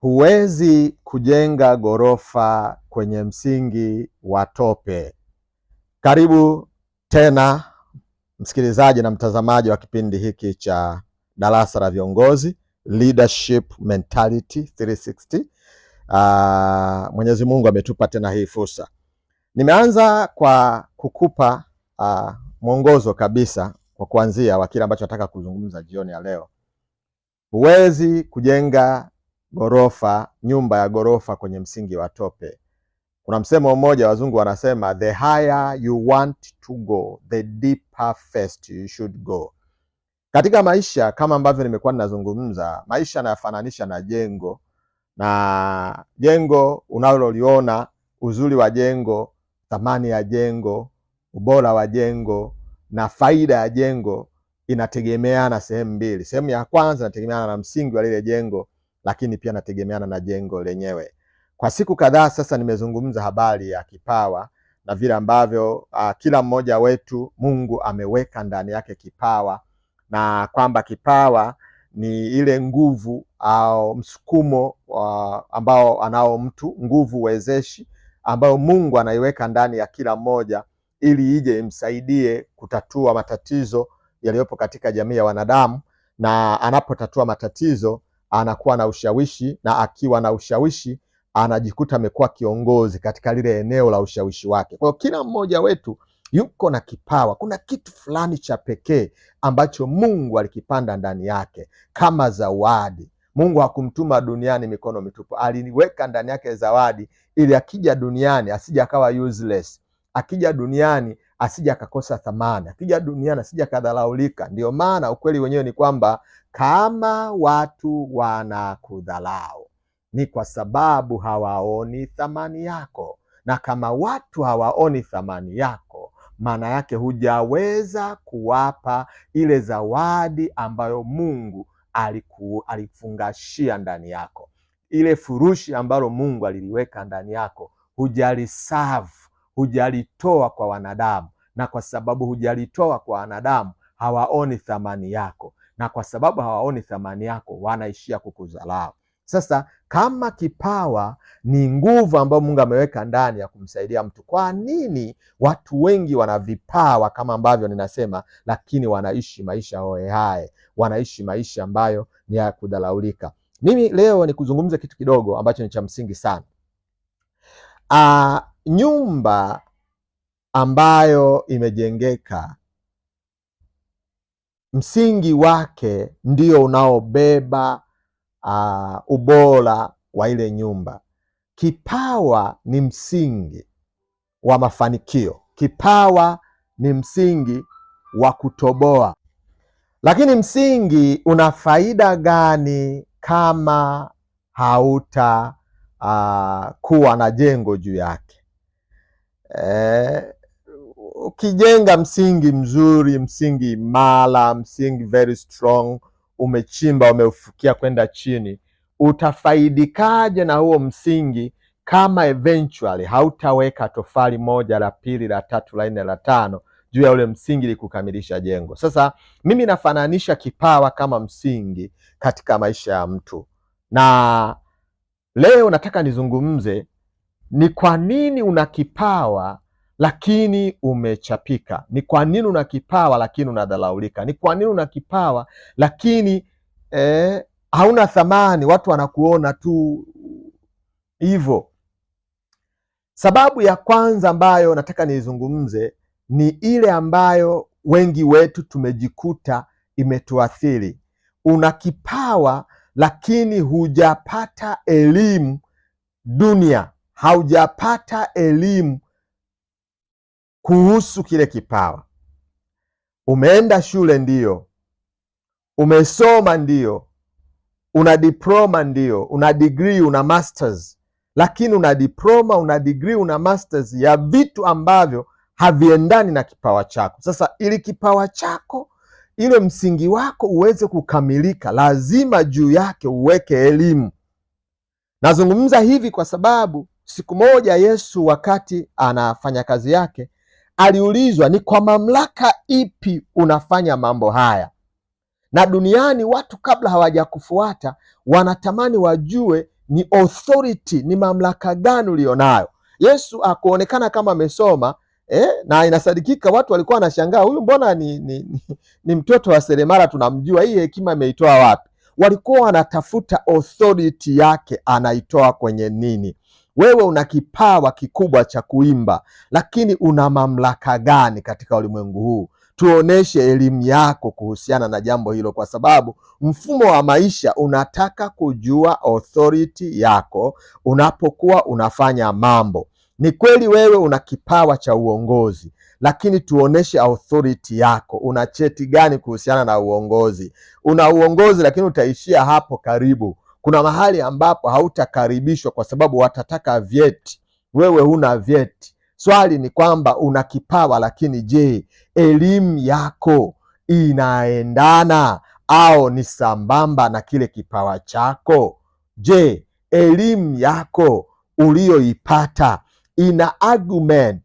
Huwezi kujenga ghorofa kwenye msingi wa tope. Karibu tena msikilizaji na mtazamaji wa kipindi hiki cha Darasa la Viongozi, Leadership Mentality 360. Mwenyezi Mungu ametupa tena hii fursa. Nimeanza kwa kukupa mwongozo kabisa kwa kuanzia wa kile ambacho nataka kuzungumza jioni ya leo. Huwezi kujenga nyumba ya ghorofa kwenye msingi wa tope. Kuna msemo mmoja wazungu wanasema, the higher you want to go, the deeper first you should go. Katika maisha kama ambavyo nimekuwa ninazungumza, maisha nayafananisha na jengo, na jengo unaloliona, uzuri wa jengo, thamani ya jengo, ubora wa jengo na faida ya jengo inategemeana sehemu mbili. Sehemu ya kwanza inategemeana na msingi wa lile jengo, lakini pia inategemeana na jengo lenyewe. Kwa siku kadhaa sasa nimezungumza habari ya kipawa na vile ambavyo kila mmoja wetu Mungu ameweka ndani yake kipawa, na kwamba kipawa ni ile nguvu au msukumo ambao anao mtu, nguvu wezeshi ambayo Mungu anaiweka ndani ya kila mmoja ili ije imsaidie kutatua matatizo yaliyopo katika jamii ya wanadamu, na anapotatua matatizo anakuwa na ushawishi, na akiwa na ushawishi anajikuta amekuwa kiongozi katika lile eneo la ushawishi wake. Kwa hiyo kila mmoja wetu yuko na kipawa. Kuna kitu fulani cha pekee ambacho Mungu alikipanda ndani yake kama zawadi. Mungu hakumtuma duniani mikono mitupu. Aliweka ndani yake zawadi ili akija duniani asije akawa useless. Akija duniani asije akakosa thamani. Akija duniani asije akadharaulika. Ndio maana ukweli wenyewe ni kwamba kama watu wanakudharau ni kwa sababu hawaoni thamani yako, na kama watu hawaoni thamani yako, maana yake hujaweza kuwapa ile zawadi ambayo Mungu alifungashia ndani yako. Ile furushi ambalo Mungu aliliweka ndani yako hujaliserve, hujalitoa kwa wanadamu, na kwa sababu hujalitoa kwa wanadamu hawaoni thamani yako, na kwa sababu hawaoni thamani yako wanaishia kukudharau. Sasa kama kipawa ni nguvu ambayo Mungu ameweka ndani ya kumsaidia mtu, kwa nini watu wengi wana vipawa kama ambavyo ninasema, lakini wanaishi maisha hohehae, wanaishi maisha ambayo ni ya kudharaulika? Mimi leo ni kuzungumza kitu kidogo ambacho ni cha msingi sana. Nyumba ambayo imejengeka, msingi wake ndio unaobeba ubora wa ile nyumba. Kipawa ni msingi wa mafanikio. Kipawa ni msingi wa kutoboa. Lakini msingi una faida gani kama hauta kuwa na jengo juu yake? Ukijenga msingi mzuri, msingi imara, msingi very strong, umechimba, umeufukia kwenda chini, utafaidikaje na huo msingi kama eventually hautaweka tofali moja, la pili, la tatu, la nne, la tano juu ya ule msingi ili kukamilisha jengo? Sasa mimi nafananisha kipawa kama msingi katika maisha ya mtu, na leo nataka nizungumze ni kwa nini una kipawa lakini umechapika. Ni kwa nini una kipawa lakini unadharaulika. Ni kwa nini una kipawa lakini hauna thamani, watu wanakuona tu hivyo. Sababu ya kwanza ambayo nataka nizungumze ni ile ambayo wengi wetu tumejikuta imetuathiri. Una kipawa lakini hujapata elimu dunia, haujapata elimu kuhusu kile kipawa. Umeenda shule ndio, umesoma ndio, una diploma ndio, una degree, una masters, lakini una diploma, una degree, una masters ya vitu ambavyo haviendani na kipawa chako. Sasa ili kipawa chako, ile msingi wako uweze kukamilika, lazima juu yake uweke elimu. Nazungumza hivi kwa sababu siku moja Yesu wakati anafanya kazi yake aliulizwa, ni kwa mamlaka ipi unafanya mambo haya? Na duniani watu kabla hawajakufuata wanatamani wajue ni authority, ni mamlaka gani ulionayo. Yesu akuonekana kama amesoma na inasadikika watu walikuwa wanashangaa, huyu mbona ni mtoto wa seremala, tunamjua, hii hekima imeitoa wapi? Walikuwa wanatafuta authority yake, anaitoa kwenye nini? Wewe una kipawa kikubwa cha kuimba, lakini una mamlaka gani katika ulimwengu huu? Tuoneshe elimu yako kuhusiana na jambo hilo, kwa sababu mfumo wa maisha unataka kujua authority yako unapokuwa unafanya mambo. Ni kweli wewe una kipawa cha uongozi, lakini tuoneshe authority yako. Una cheti gani kuhusiana na uongozi? Una uongozi lakini utaishia hapo karibu. Kuna mahali ambapo hautakaribishwa kwa sababu watataka vyeti, wewe huna vyeti. Swali ni kwamba una kipawa, lakini je, elimu yako inaendana au ni sambamba na kile kipawa chako? Je, elimu yako uliyoipata ina argument,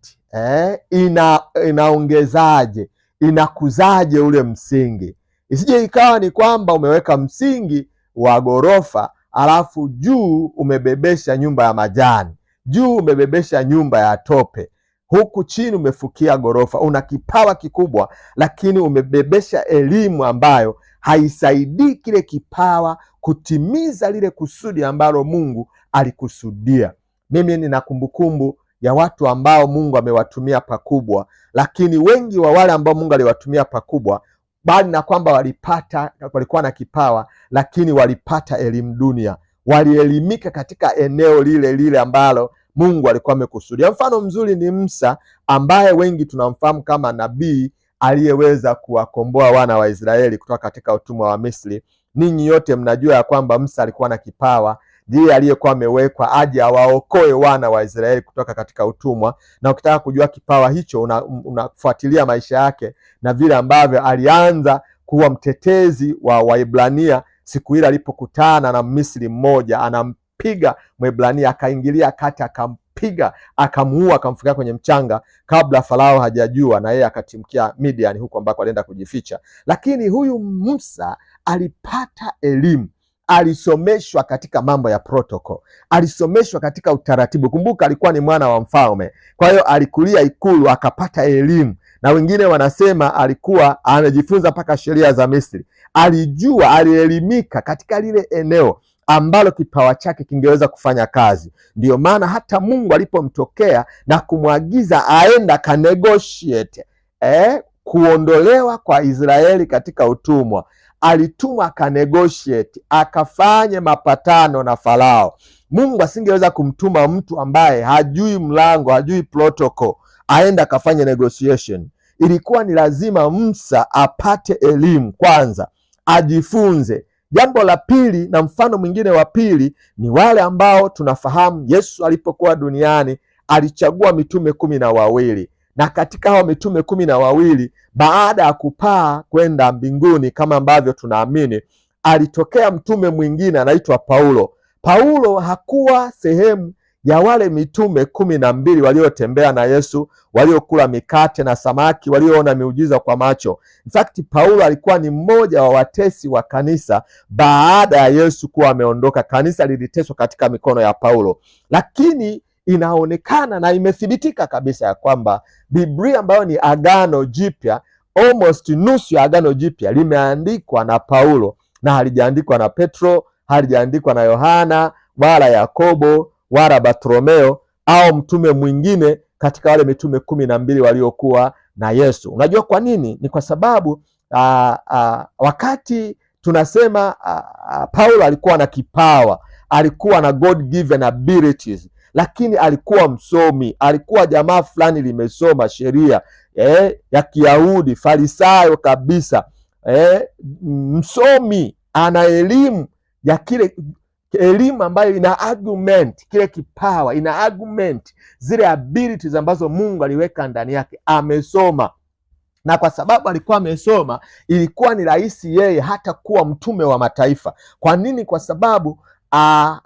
inaongezaje, inakuzaje ule msingi? Isije ikawa ni kwamba umeweka msingi wa ghorofa alafu juu umebebesha nyumba ya majani, juu umebebesha nyumba ya tope, huku chini umefukia ghorofa. Una kipawa kikubwa, lakini umebebesha elimu ambayo haisaidii kile kipawa kutimiza lile kusudi ambalo Mungu alikusudia. Mimi nina kumbukumbu ya watu ambao Mungu amewatumia pakubwa, lakini wengi wa wale ambao Mungu aliwatumia pakubwa, bali na kwamba walikuwa na kipawa, lakini walipata elimu dunia. Walielimika katika eneo lile lile ambalo Mungu alikuwa amekusudia. Mfano mzuri ni Musa, ambaye wengi tunamfahamu kama nabii aliyeweza kuwakomboa wana wa Israeli kutoka katika utumwa wa Misri. Ninyi yote mnajua ya kwamba Musa alikuwa na kipawa, ndiye aliyekuwa amewekwa aje awaokoe wana wa Israeli kutoka katika utumwa. Na ukitaka kujua kipawa hicho, unafuatilia maisha yake na vile ambavyo alianza kuwa mtetezi wa Waebrania siku ile alipokutana na Misri mmoja, anampiga Mwebrania, akaingilia kati, akampiga, akamuua, akamfukia kwenye mchanga kabla Farao hajajua, na yeye akatimkia Midian huko ambako alienda kujificha. Lakini huyu Musa alipata elimu, alisomeshwa katika mambo ya protocol, alisomeshwa katika utaratibu. Kumbuka alikuwa ni mwana wa mfalme, kwa hiyo alikulia ikulu, akapata elimu. Na wengine wanasema alikuwa anajifunza mpaka sheria za Misri. Alijua, alielimika katika lile eneo ambalo kipawa chake kingeweza kufanya kazi. Ndiyo maana hata Mungu alipomtokea na kumwagiza aenda ka negotiate kuondolewa kwa Israeli katika utumwa, alitumwa ka negotiate, akafanye mapatano na Farao. Mungu asingeweza kumtuma mtu ambaye hajui mlango, hajui protocol, aenda akafanye negotiation. Ilikuwa ni lazima Musa apate elimu kwanza, ajifunze. Jambo la pili, na mfano mwingine wa pili, ni wale ambao tunafahamu Yesu alipokuwa duniani alichagua mitume 12, na katika hao mitume 12, baada ya kupaa kwenda mbinguni kama ambavyo tunaamini, alitokea mtume mwingine anaitwa Paulo. Paulo hakuwa sehemu ya wale mitume 12 waliotembea na Yesu, waliokula mikate na samaki, walioona miujiza kwa macho. In fact, Paulo alikuwa ni mmoja wa watesi wa kanisa. Baada ya Yesu kuwa ameondoka, kanisa liliteswa katika mikono ya Paulo. Lakini inaonekana na imethibitika kabisa ya kwamba Biblia ambayo ni Agano Jipya, almost nusu ya Agano Jipya limeandikwa na Paulo, na halijaandikwa na Petro, halijaandikwa na Yohana wala Yakobo wala Bartolomeo au mtume mwingine katika wale mitume 12 waliokuwa na Yesu. Unajua kwa nini? Ni kwa sababu wakati tunasema Paulo alikuwa na kipawa, alikuwa na God given abilities, lakini alikuwa msomi, alikuwa jamaa fulani limesoma sheria ya Kiyahudi, farisayo kabisa, msomi, ana elimu ya kile, elimu ambayo ina argument, kile kipawa ina argument zile abilities ambazo Mungu aliweka ndani yake. Amesoma, na kwa sababu alikuwa amesoma, ilikuwa ni rahisi yeye hata kuwa mtume wa mataifa. Kwa nini? Kwa sababu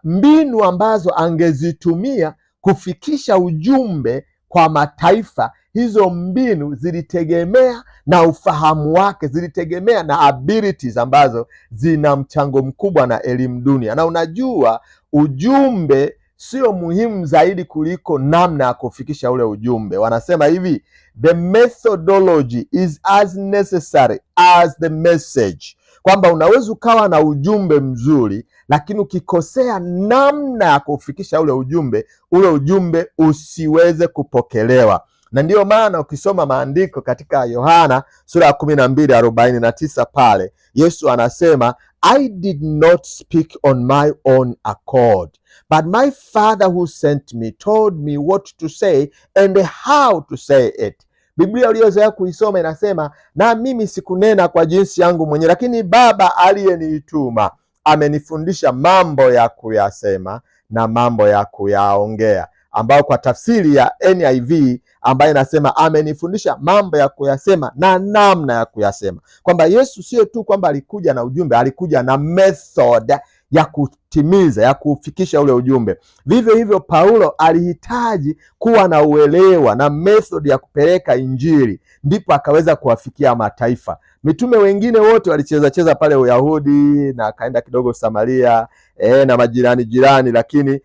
mbinu ambazo angezitumia kufikisha ujumbe kwa mataifa, hizo mbinu zilitegemea na ufahamu wake, zilitegemea na abilities ambazo zina mchango mkubwa na elimu dunia. Na unajua ujumbe sio muhimu zaidi kuliko namna ya kufikisha ule ujumbe. Wanasema hivi, the methodology is as necessary as the message, kwamba unaweza ukawa na ujumbe mzuri, lakini ukikosea namna ya kufikisha ule ujumbe usiweze kupokelewa. Na ndiyo maana ukisoma maandiko katika Yohana sura ya 12:49 pale Yesu anasema, I did not speak on my own accord, but my Father who sent me told me what to say and how to say it. Biblia uliyozoea kuisoma inasema, na mimi sikunena kwa jinsi yangu mwenyewe, lakini Baba aliyenituma amenifundisha mambo ya kuyasema na mambo ya kuyaongea, ambao kwa tafsiri ya NIV ambayo inasema amenifundisha mambo ya kuyasema na namna ya kuyasema. Kwamba Yesu sio tu kwamba alikuja na ujumbe, alikuja na method ya kutimiza, ya kufikisha ule ujumbe. Vivyo hivyo Paulo alihitaji kuwa na uelewa na method ya kupeleka Injili, ndipo akaweza kuwafikia mataifa. Mitume wengine wote walicheza pale Uyahudi na akaenda kidogo Samaria na majirani, lakini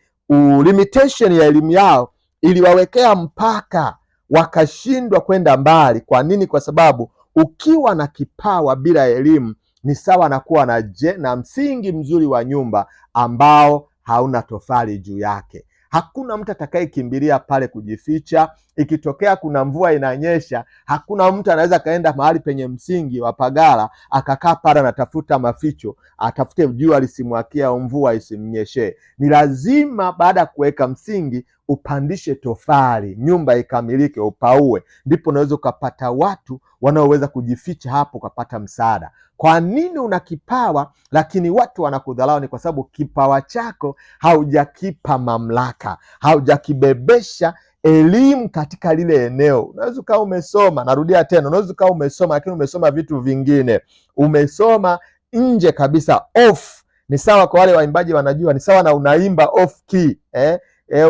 limitation ya elimu yao iliwawekea mpaka, wakashindwa kwenda mbali. Kwa nini? Kwa sababu ukiwa na kipawa bila elimu ni sawa na kuwa na msingi mzuri wa nyumba ambao hauna tofali juu yake. Hakuna mtu atakayekimbilia pale kujificha. Ikitokea kuna mvua inanyesha, hakuna mtu anaweza kaenda mahali penye msingi wa pagala akakaa pale anatafuta maficho, atafute jua lisimwakia au mvua isimnyeshe. Ni lazima baada ya kuweka msingi upandishe tofali, nyumba ikamilike, upaue, ndipo unaweza ukapata watu wanaoweza kujificha hapo, ukapata msaada. Kwa nini una kipawa lakini watu wanakudharau? Ni kwa sababu kipawa chako haujakipa mamlaka, haujakibebesha elimu katika lile eneo. Unaweza ukawa umesoma, narudia tena, unaweza ukawa umesoma lakini umesoma vitu vingine, umesoma nje kabisa, off. Ni sawa kwa wale waimbaji wanajua, ni sawa na unaimba off key,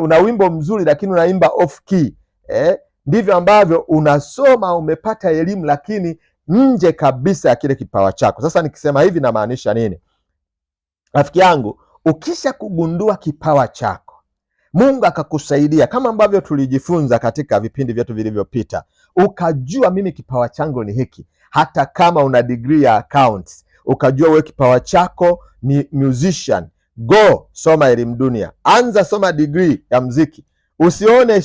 una wimbo mzuri lakini unaimba off key, ndivyo ambavyo unasoma, umepata elimu lakini nje kabisa ya kile kipawa chako. Sasa nikisema hivi namaanisha nini? Rafiki yangu, ukisha kugundua kipawa chako, Mungu akakusaidia kama ambavyo tulijifunza katika vipindi vyetu vilivyopita, ukajua mimi kipawa changu ni hiki. Hata kama una degree ya accounts, ukajua wewe kipawa chako ni musician, go soma elimu dunia, anza soma degree ya muziki. Usione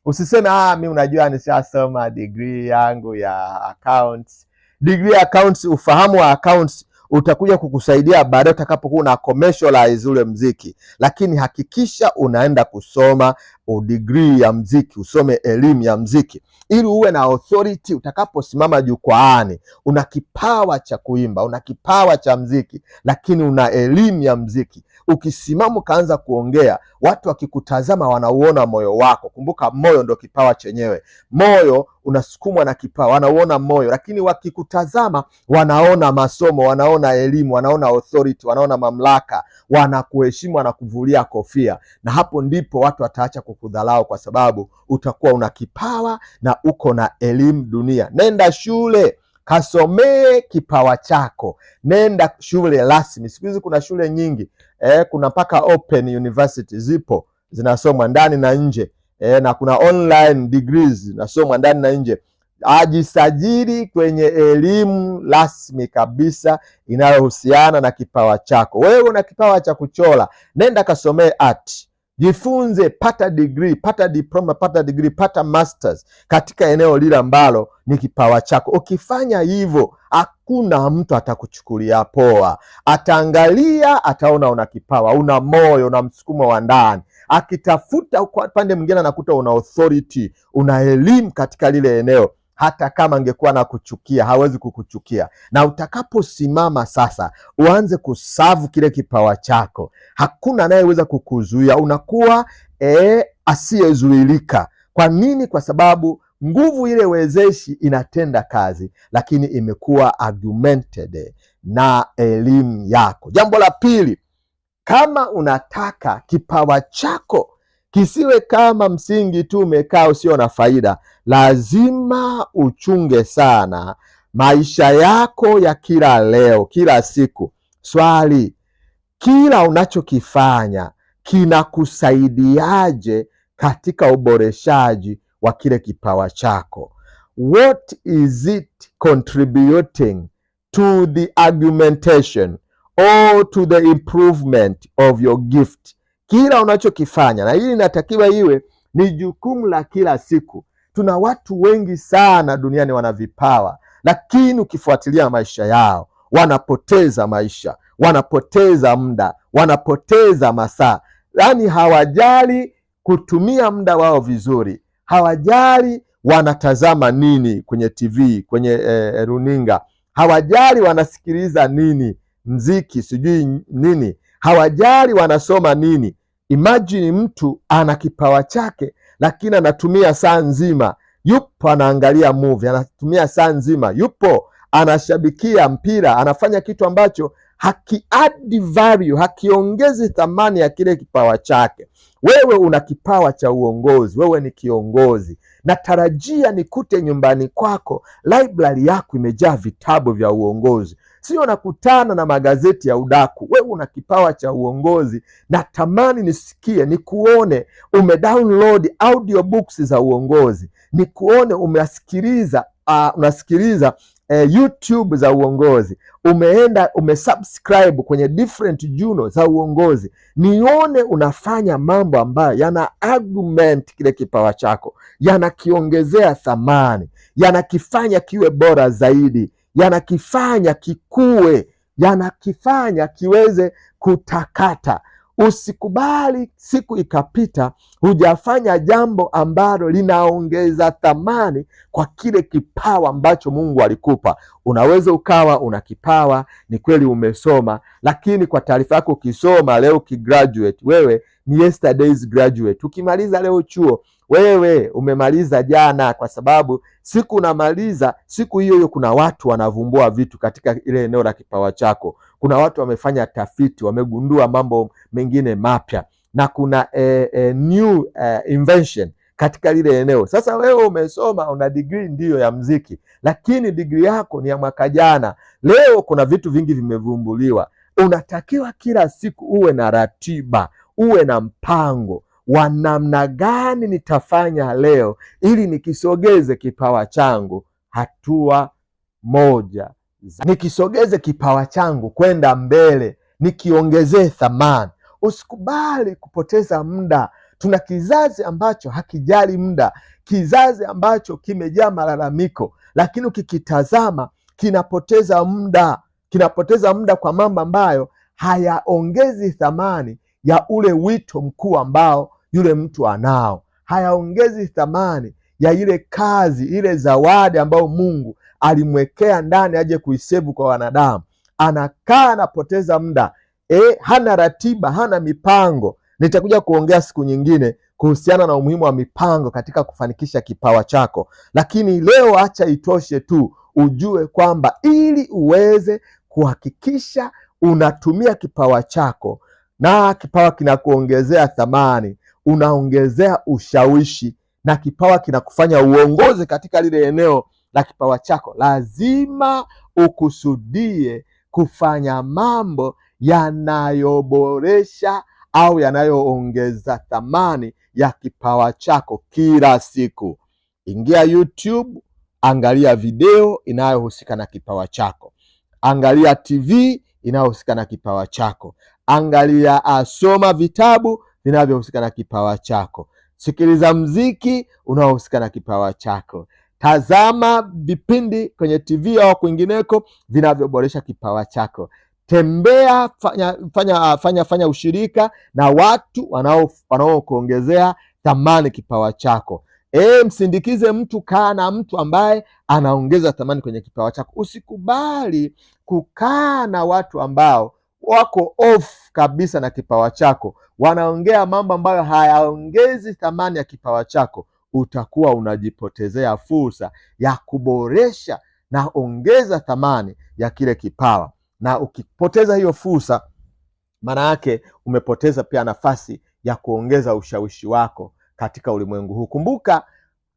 usiseme mimi unajua nishasoma degree yangu ya accounts. Degree ya accounts, ufahamu wa accounts utakuja kukusaidia baadaye utakapokuwa una commercialize ule mziki, lakini hakikisha unaenda kusoma degree ya mziki, usome elimu ya mziki ili uwe na authority utakaposimama jukwaani. Una kipawa cha kuimba, una kipawa cha mziki, lakini una elimu ya mziki. Ukisimama kaanza kuongea, watu wakikutazama wanauona moyo wako. Kumbuka moyo ndo kipawa chenyewe. Moyo unasukumwa na kipawa, wanauona moyo, lakini wakikutazama wanaona masomo, wanaona elimu, wanaona authority, wanaona mamlaka, wanakuheshimu, wanakuvulia kofia. Na hapo ndipo watu wataacha kukudharau, kwa sababu utakuwa una kipawa na uko na elimu dunia. Nenda shule, kasomee kipawa chako. Nenda shule rasmi. Siku hizi kuna shule nyingi, kuna mpaka open university zipo, zinasomwa ndani na nje, na kuna online degrees zinasomwa ndani na nje. Ajisajili kwenye elimu rasmi kabisa inayohusiana na kipawa chako. Wewe una kipawa cha kuchora, nenda kasomee art, jifunze, pata degree, pata diploma, pata degree, pata masters katika eneo lile ambalo ni kipawa chako. Ukifanya hivyo, hakuna mtu atakuchukulia poa. Ataangalia, ataona una kipawa, una moyo, una msukumo wa ndani. Akitafuta kwa pande mwingine anakuta una authority, una elimu katika lile eneo. Hata kama angekuwa na kuchukia, hawezi kukuchukia. Na utakaposimama sasa uanze kusavu kile kipawa chako, hakuna anayeweza kukuzuia. Unakuwa asiyezuilika. Kwa nini? Kwa sababu nguvu ile wezeshi inatenda kazi, lakini imekuwa augmented na elimu yako. Jambo la pili, kama unataka kipawa chako kisiwe kama msingi tu umekaa usio na faida, lazima uchunge sana maisha yako ya kila leo, kila siku. Swali, kila unachokifanya kinakusaidiaje katika uboreshaji wa kile kipawa chako. What is it contributing to the augmentation or to the improvement of your gift? Kila unachokifanya, na hili inatakiwa iwe ni jukumu la kila siku. Tuna watu wengi sana duniani wana vipawa, lakini ukifuatilia maisha yao wanapoteza maisha, wanapoteza muda, wanapoteza masaa. Yaani hawajali kutumia muda wao vizuri, hawajali wanatazama nini kwenye TV, kwenye runinga, hawajali wanasikiliza nini, mziki sijui nini, hawajali wanasoma nini. Imagine mtu ana kipawa chake, lakini anatumia saa nzima, yupo anaangalia movie, anatumia saa nzima, yupo anashabikia mpira, anafanya kitu ambacho haki-add value, hakiongezi thamani ya kile kipawa chake. Wewe una kipawa cha uongozi, wewe ni kiongozi. Natarajia nikute nyumbani kwako library yako imejaa vitabu vya uongozi, sio nakutana na magazeti ya udaku. Wewe una kipawa cha uongozi, natamani nisikie, nikuone umedownload audiobooks za uongozi, nikuone unasikiliza YouTube za uongozi, umeenda umesubscribe kwenye different journals za uongozi. Nione unafanya mambo ambayo yana augment kile kipawa chako, yanakiongezea thamani, yanakifanya kiwe bora zaidi, yanakifanya kikue, yanakifanya kiweze kutakata. Usikubali siku ikapita hujafanya jambo ambalo linaongeza thamani kwa kile kipawa ambacho Mungu alikupa. Unaweza ukawa una kipawa, ni kweli umesoma, lakini kwa taarifa yako, ukisoma leo ukigraduate, wewe ni yesterday's graduate. Ukimaliza leo chuo, wewe umemaliza jana, kwa sababu siku unamaliza, siku hiyo hiyo kuna watu wanavumbua vitu katika ile eneo la kipawa chako. Kuna watu wamefanya tafiti, wamegundua mambo mengine mapya, na kuna new invention katika lile eneo. Sasa wewe umesoma, una degree ndiyo ya mziki, lakini degree yako ni ya mwaka jana. Leo kuna vitu vingi vimevumbuliwa. Unatakiwa kila siku uwe na ratiba, uwe na mpango wa namna gani nitafanya leo ili nikisogeze kipawa changu hatua moja, nikisogeze kipawa changu kwenda mbele, nikiongezee thamani. Usikubali kupoteza muda. Tuna kizazi ambacho hakijali muda, kizazi ambacho kimejaa malalamiko, lakini ukikitazama kinapoteza muda kwa mambo ambayo hayaongezi thamani ya ule wito mkuu ambao yule mtu anao, hayaongezi thamani ya ile kazi, ile zawadi ambayo Mungu alimwekea ndani aje kuisevu kwa wanadamu. Anakaa anapoteza muda, hana ratiba, hana mipango. Nitakuja kuongea siku nyingine kuhusiana na umuhimu wa mipango katika kufanikisha kipawa chako, lakini leo acha itoshe tu ujue kwamba ili uweze kuhakikisha unatumia kipawa chako na kipawa kinakuongezea thamani, unaongezea ushawishi, na kipawa kinakufanya uongoze katika lile eneo la kipawa chako, lazima ukusudie kufanya mambo yanayoboresha au yanayoongeza thamani ya kipawa chako kila siku. Ingia YouTube, angalia video inayohusika na kipawa chako, angalia TV inayohusika na kipawa chako, angalia soma vitabu vinavyohusika na kipawa chako, sikiliza mziki unaohusika na kipawa chako, tazama vipindi kwenye TV au kwingineko vinavyoboresha kipawa chako, tembea, fanya ushirika na watu wanaokuongezea thamani kipawa chako. Msindikize mtu, kaa na mtu ambaye anaongeza thamani kwenye kipawa chako. Usikubali kukaa na watu ambao wako off kabisa na kipawa chako, wanaongea mambo ambayo hayaongezi thamani ya kipawa chako. Utakuwa unajipotezea fursa ya kuboresha na ongeza thamani ya kile kipawa, na ukipoteza hiyo fursa, maana yake umepoteza pia nafasi ya kuongeza ushawishi wako katika ulimwengu huu. Kumbuka,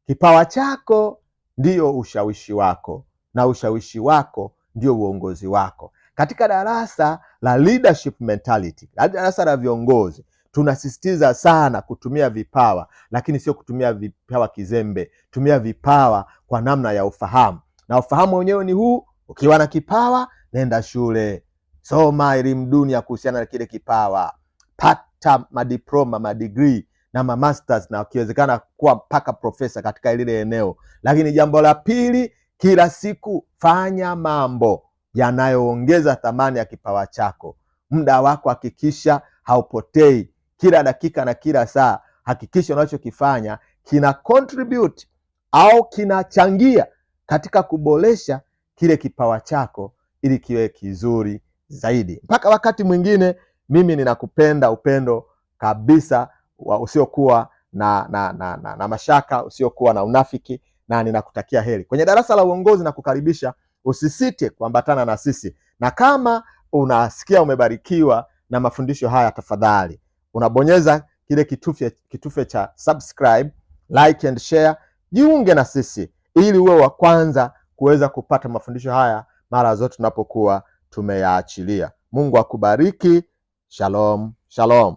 kipawa chako ndiyo ushawishi wako, na ushawishi wako ndio uongozi wako. Katika darasa la leadership mentality, darasa la viongozi, tunasisitiza sana kutumia vipawa, lakini sio kutumia vipawa kizembe. Tumia vipawa kwa namna ya ufahamu, na ufahamu wenyewe ni huu: ukiwa na kipawa, nenda shule, soma elimu dunia kuhusiana na kile kipawa, pata madiploma, madegree na masters, na ukiwezekana kuwa mpaka profesa katika lile eneo. Lakini jambo la pili, kila siku fanya mambo yanayoongeza thamani ya kipawa chako. Muda wako hakikisha haupotei. Kila dakika na kila saa hakikisha unachokifanya kina contribute au kinachangia katika kuboresha kile kipawa chako ili kiwe kizuri zaidi. Mpaka wakati mwingine, mimi ninakupenda upendo kabisa usiokuwa na mashaka, usiokuwa na unafiki, na ninakutakia heri. Kwenye darasa la uongozi na kukaribisha, usisite kuambatana na sisi, na kama unasikia umebarikiwa na mafundisho haya, tafadhali unabonyeza kile kitufe cha subscribe, like and share. Jiunge na sisi ili uwe wa kwanza kuweza kupata mafundisho haya mara zote tunapokuwa tumeyaachilia. Mungu akubariki. Shalom, shalom.